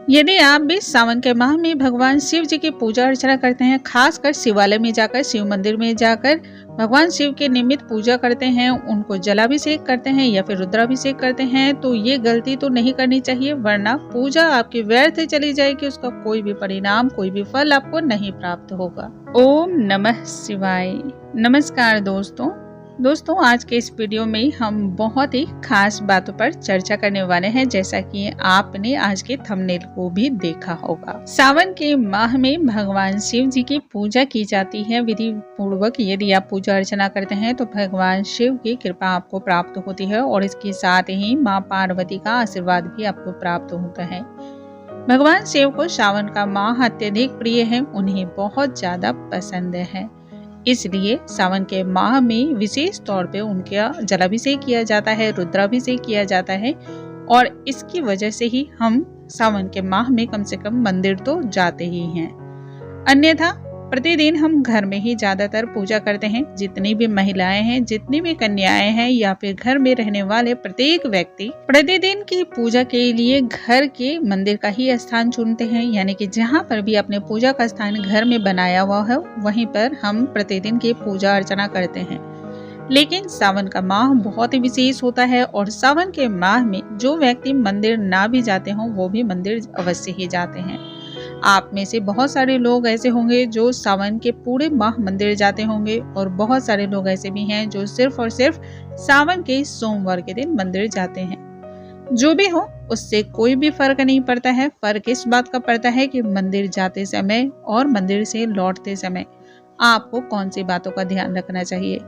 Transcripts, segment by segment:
यदि आप भी सावन के माह में भगवान शिव जी की पूजा अर्चना करते हैं, खासकर शिवालय में जाकर, शिव मंदिर में जाकर भगवान शिव के निमित्त पूजा करते हैं, उनको जलाभिषेक करते हैं या फिर रुद्राभिषेक करते हैं, तो ये गलती तो नहीं करनी चाहिए, वरना पूजा आपकी व्यर्थ चली जाएगी। उसका कोई भी परिणाम, कोई भी फल आपको नहीं प्राप्त होगा। ओम नमः शिवाय। नमस्कार दोस्तों, आज के इस वीडियो में हम बहुत ही खास बातों पर चर्चा करने वाले हैं, जैसा कि आपने आज के थंबनेल को भी देखा होगा। सावन के माह में भगवान शिव जी की पूजा की जाती है विधि पूर्वक। यदि आप पूजा अर्चना करते हैं तो भगवान शिव की कृपा आपको प्राप्त होती है और इसके साथ ही माँ पार्वती का आशीर्वाद भी आपको प्राप्त होता है। भगवान शिव को सावन का माह अत्यधिक प्रिय है, उन्हें बहुत ज्यादा पसंद है, इसलिए सावन के माह में विशेष तौर पे उनका जलाभिषेक किया जाता है, रुद्राभिषेक किया जाता है और इसकी वजह से ही हम सावन के माह में कम से कम मंदिर तो जाते ही हैं। अन्यथा प्रतिदिन हम घर में ही ज्यादातर पूजा करते हैं। जितनी भी महिलाएं हैं, जितनी भी कन्याएं हैं या फिर घर में रहने वाले प्रत्येक व्यक्ति प्रतिदिन की पूजा के लिए घर के मंदिर का ही स्थान चुनते हैं, यानी कि जहां पर भी अपने पूजा का स्थान घर में बनाया हुआ है वहीं पर हम प्रतिदिन की पूजा अर्चना करते हैं। लेकिन सावन का माह बहुत ही विशेष होता है और सावन के माह में जो व्यक्ति मंदिर ना भी जाते हों वो भी मंदिर अवश्य ही जाते हैं। आप में से बहुत सारे लोग ऐसे होंगे जो सावन के पूरे माह मंदिर जाते होंगे और बहुत सारे लोग ऐसे भी हैं जो सिर्फ और सिर्फ सावन के सोमवार के दिन मंदिर जाते हैं। जो भी हो, उससे कोई भी फर्क नहीं पड़ता है। फर्क इस बात का पड़ता है कि मंदिर जाते समय और मंदिर से लौटते समय आपको कौन सी बातों का ध्यान रखना चाहिए।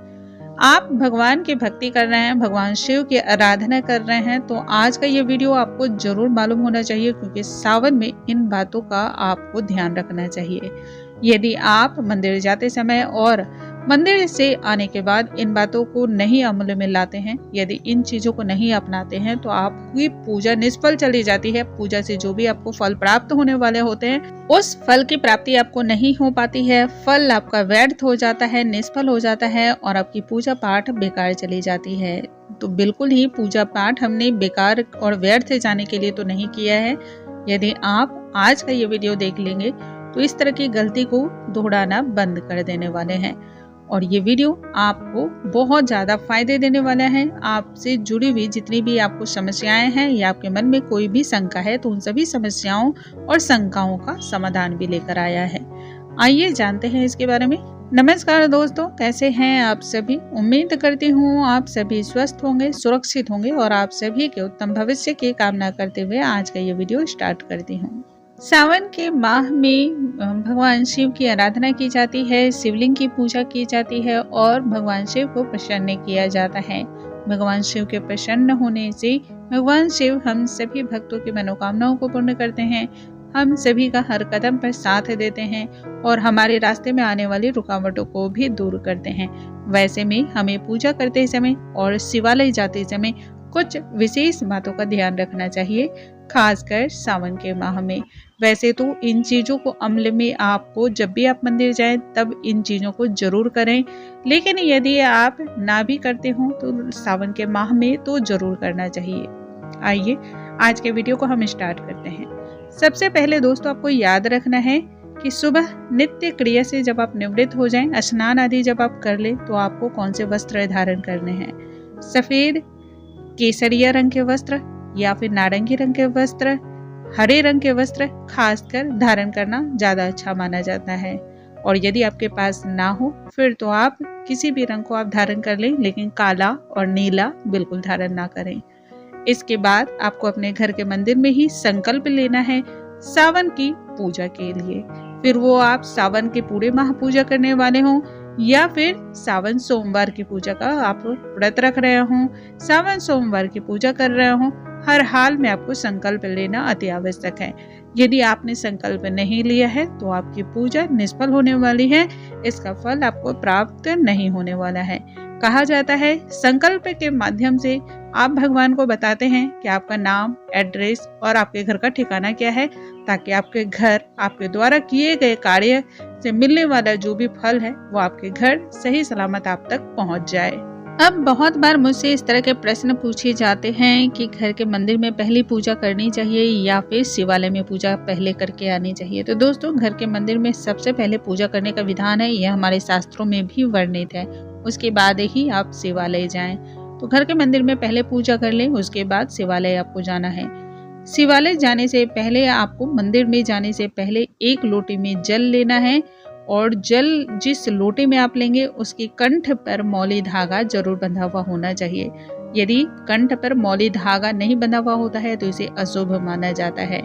आप भगवान की भक्ति कर रहे हैं, भगवान शिव की आराधना कर रहे हैं, तो आज का ये वीडियो आपको जरूर मालूम होना चाहिए, क्योंकि सावन में इन बातों का आपको ध्यान रखना चाहिए। यदि आप मंदिर जाते समय और मंदिर से आने के बाद इन बातों को नहीं अमल में लाते हैं, यदि इन चीजों को नहीं अपनाते हैं, तो आपकी पूजा निष्फल चली जाती है। पूजा से जो भी आपको फल प्राप्त होने वाले होते हैं उस फल की प्राप्ति आपको नहीं हो पाती है। फल आपका व्यर्थ हो जाता है, निष्फल हो जाता है और आपकी पूजा पाठ बेकार चली जाती है। तो बिल्कुल ही पूजा पाठ हमने बेकार और व्यर्थ जाने के लिए तो नहीं किया है। यदि आप आज का ये वीडियो देख लेंगे तो इस तरह की गलती को दोहराना बंद कर देने वाले हैं और ये वीडियो आपको बहुत ज़्यादा फायदे देने वाला है। आपसे जुड़ी हुई जितनी भी आपको समस्याएं हैं या आपके मन में कोई भी शंका है तो उन सभी समस्याओं और शंकाओं का समाधान भी लेकर आया है। आइए जानते हैं इसके बारे में। नमस्कार दोस्तों, कैसे हैं आप सभी। उम्मीद करती हूँ आप सभी स्वस्थ होंगे, सुरक्षित होंगे और आप सभी के उत्तम भविष्य की कामना करते हुए आज का ये वीडियो स्टार्ट करती हूँ। सावन के माह में भगवान शिव की आराधना की जाती है, शिवलिंग की पूजा की जाती है और भगवान शिव को प्रसन्न किया जाता है। भगवान शिव के प्रसन्न होने से भगवान शिव हम सभी भक्तों की मनोकामनाओं को पूर्ण करते हैं, हम सभी का हर कदम पर साथ देते हैं और हमारे रास्ते में आने वाली रुकावटों को भी दूर करते हैं। वैसे में हमें पूजा करते समय और शिवालय जाते समय कुछ विशेष बातों का ध्यान रखना चाहिए, खासकर सावन के माह में। वैसे तो इन चीज़ों को अमल में आपको जब भी आप मंदिर जाएं तब इन चीज़ों को जरूर करें, लेकिन यदि आप ना भी करते हो तो सावन के माह में तो जरूर करना चाहिए। आइए आज के वीडियो को हम स्टार्ट करते हैं। सबसे पहले दोस्तों आपको याद रखना है कि सुबह नित्य क्रिया से जब आप निवृत्त हो जाएं, स्नान आदि जब आप कर लें, तो आपको कौन से वस्त्र धारण करने हैं। सफ़ेद, केसरिया रंग के वस्त्र या फिर नारंगी रंग के वस्त्र, हरे रंग के वस्त्र खासकर धारण करना ज़्यादा अच्छा माना जाता है। और यदि आपके पास ना हो फिर तो आप किसी भी रंग को आप धारण कर लें, लेकिन काला और नीला बिल्कुल धारण ना करें। इसके बाद आपको अपने घर के मंदिर में ही संकल्प लेना है सावन की पूजा के लिए। फिर वो आप सावन के पूरे माह पूजा करने वाले हों या फिर सावन सोमवार की पूजा का आप व्रत रख रहे हों, सावन सोमवार की पूजा कर रहे हों, हर हाल में आपको संकल्प लेना अति आवश्यक है। यदि आपने संकल्प नहीं लिया है तो आपकी पूजा निष्फल होने वाली है, इसका फल आपको प्राप्त नहीं होने वाला है। कहा जाता है संकल्प के माध्यम से आप भगवान को बताते हैं कि आपका नाम, एड्रेस और आपके घर का ठिकाना क्या है, ताकि आपके घर, आपके द्वारा किए गए कार्य से मिलने वाला जो भी फल है वो आपके घर सही सलामत आप तक पहुंच जाए। अब बहुत बार मुझसे इस तरह के प्रश्न पूछे जाते हैं कि घर के मंदिर में पहली पूजा करनी चाहिए या फिर शिवालय में पूजा पहले करके आनी चाहिए। तो दोस्तों, घर के मंदिर में सबसे पहले पूजा करने का विधान है, यह हमारे शास्त्रों में भी वर्णित है। उसके बाद ही आप शिवालय जाएं। तो घर के मंदिर में पहले पूजा कर लें, उसके बाद शिवालय आपको जाना है। शिवालय जाने से पहले आपको मंदिर में जाने से पहले एक लोटे में जल लेना है और जल जिस लोटे में आप लेंगे उसके कंठ पर मौली धागा जरूर बंधा हुआ होना चाहिए। यदि कंठ पर मौली धागा नहीं बंधा हुआ होता है तो इसे अशुभ माना जाता है।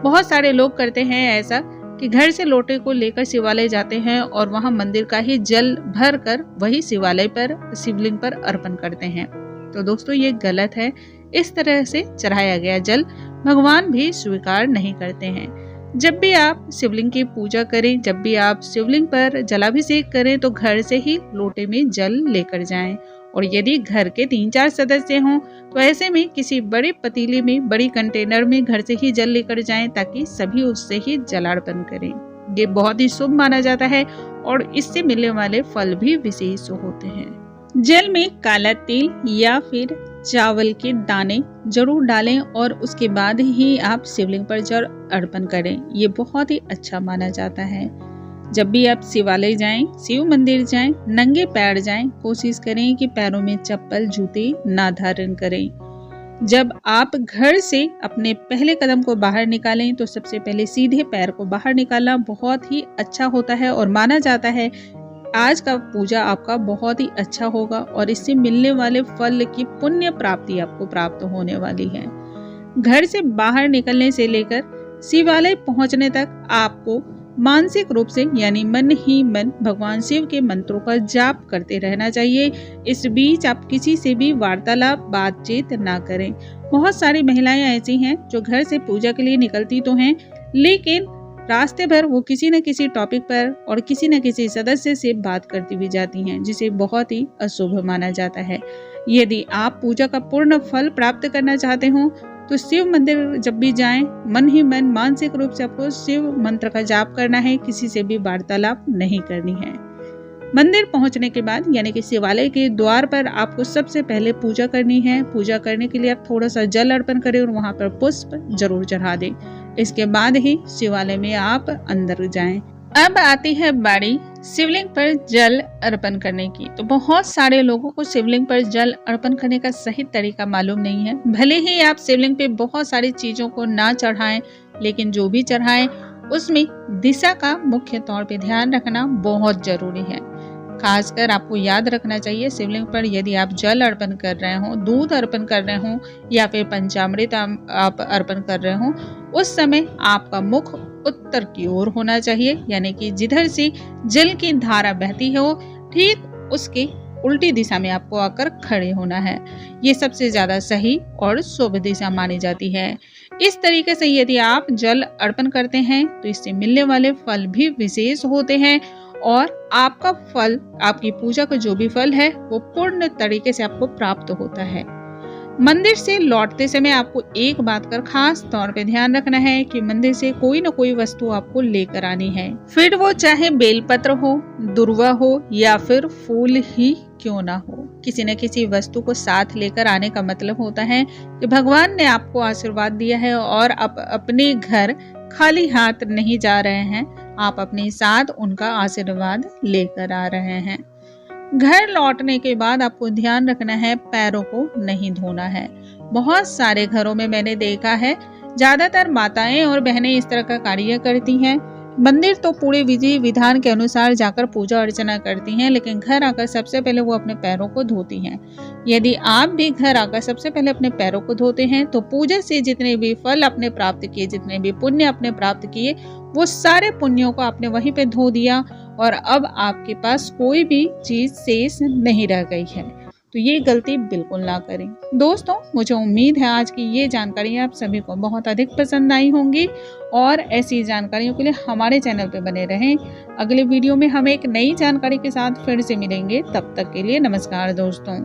बहुत सारे लोग करते हैं ऐसा कि घर से लोटे को लेकर शिवालय जाते हैं और वहां मंदिर का ही जल भर कर वही शिवालय पर शिवलिंग पर अर्पण करते हैं। तो दोस्तों, ये गलत है। इस तरह से चढ़ाया गया जल भगवान भी स्वीकार नहीं करते हैं। जब भी आप शिवलिंग की पूजा करें, जब भी आप शिवलिंग पर जलाभिषेक करें तो घर से ही लोटे में जल लेकर जाएं। और यदि घर के 3-4 सदस्य हों तो ऐसे में किसी बड़े पतीले में, बड़ी कंटेनर में घर से ही जल लेकर जाएं ताकि सभी उससे ही जलार्पण करें। ये बहुत ही शुभ माना जाता है और इससे मिलने वाले फल भी विशेष होते हैं। जल में काला तिल या फिर चावल के दाने जरूर डालें और उसके बाद ही आप शिवलिंग पर जल अर्पण करें। ये बहुत ही अच्छा माना जाता है। जब भी आप शिवालय जाएं, शिव मंदिर जाएं, नंगे पैर जाएं, कोशिश करें कि पैरों में चप्पल, जूते ना धारण करें। जब आप घर से अपने पहले कदम को बाहर निकालें तो सबसे पहले सीधे पैर को बाहर निकालना बहुत ही अच्छा होता है और माना जाता है आज का पूजा आपका बहुत ही अच्छा होगा और इससे मिलने वाले फल की पुण्य प्राप्ति आपको प्राप्त होने वाली है। घर से बाहर निकलने से लेकर शिवालय पहुंचने तक आपको मानसिक रूप से यानी मन ही मन भगवान शिव के मंत्रों का जाप करते रहना चाहिए। इस बीच आप किसी से भी वार्तालाप, बातचीत ना करें। बहुत सारी महिलाएं ऐसी हैं जो घर से पूजा के लिए निकलती तो हैं, लेकिन रास्ते भर वो किसी न किसी टॉपिक पर और किसी न किसी सदस्य से बात करती भी जाती हैं, जिसे बहुत ही अशुभ माना जाता है। यदि आप पूजा का पूर्ण फल प्राप्त करना चाहते हो तो शिव मंदिर जब भी जाएं, मन ही मन मानसिक रूप से आपको शिव मंत्र का जाप करना है, किसी से भी वार्तालाप नहीं करनी है। मंदिर पहुंचने के बाद यानी कि शिवालय के द्वार पर आपको सबसे पहले पूजा करनी है। पूजा करने के लिए आप थोड़ा सा जल अर्पण करें और वहां पर पुष्प जरूर चढ़ा दें। इसके बाद ही शिवालय में आप अंदर जाएं। अब आती है बारी शिवलिंग पर जल अर्पण करने की। तो बहुत सारे लोगों को शिवलिंग पर जल अर्पण करने का सही तरीका मालूम नहीं है। भले ही आप शिवलिंग पे बहुत सारी चीजों को ना चढ़ाएं, लेकिन जो भी चढ़ाएं उसमें दिशा का मुख्य तौर पे ध्यान रखना बहुत जरूरी है। खासकर आपको याद रखना चाहिए, शिवलिंग पर यदि आप जल अर्पण कर रहे हो, दूध अर्पण कर रहे हो या फिर पंचामृत आप अर्पण कर रहे हो, उस समय आपका मुख उत्तर की ओर होना चाहिए, यानी कि जिधर से जल की धारा बहती हो ठीक उसके उल्टी दिशा में आपको आकर खड़े होना है। ये सबसे ज्यादा सही और शुभ दिशा मानी जाती है। इस तरीके से यदि आप जल अर्पण करते हैं तो इससे मिलने वाले फल भी विशेष होते हैं और आपका फल, आपकी पूजा का जो भी फल है वो पूर्ण तरीके से आपको प्राप्त होता है। मंदिर से लौटते समय आपको एक बात का खास तौर पे ध्यान रखना है कि मंदिर से कोई न कोई वस्तु आपको लेकर आनी है, फिर वो चाहे बेलपत्र हो, दुर्वा हो या फिर फूल ही क्यों ना हो। किसी न किसी वस्तु को साथ लेकर आने का मतलब होता है कि भगवान ने आपको आशीर्वाद दिया है और आप अपने घर खाली हाथ नहीं जा रहे हैं, आप अपने साथ उनका आशीर्वाद लेकर आ रहे हैं। घर लौटने के बाद आपको ध्यान रखना है, पैरों को नहीं धोना है। बहुत सारे घरों में मैंने देखा है, ज्यादातर माताएं और बहनें इस तरह का कार्य करती हैं। मंदिर तो पूरे विधि विधान के अनुसार जाकर पूजा अर्चना करती हैं, लेकिन घर आकर सबसे पहले वो अपने पैरों को धोती हैं। यदि आप भी घर आकर सबसे पहले अपने पैरों को धोते हैं तो पूजा से जितने भी फल आपने प्राप्त किए, जितने भी पुण्य आपने प्राप्त किए, वो सारे पुण्यों को आपने वहीं पे धो दिया और अब आपके पास कोई भी चीज शेष नहीं रह गई है। तो ये गलती बिल्कुल ना करें। दोस्तों, मुझे उम्मीद है आज की ये जानकारी आप सभी को बहुत अधिक पसंद आई होंगी और ऐसी जानकारियों के लिए हमारे चैनल पे बने रहें। अगले वीडियो में हम एक नई जानकारी के साथ फिर से मिलेंगे। तब तक के लिए नमस्कार दोस्तों।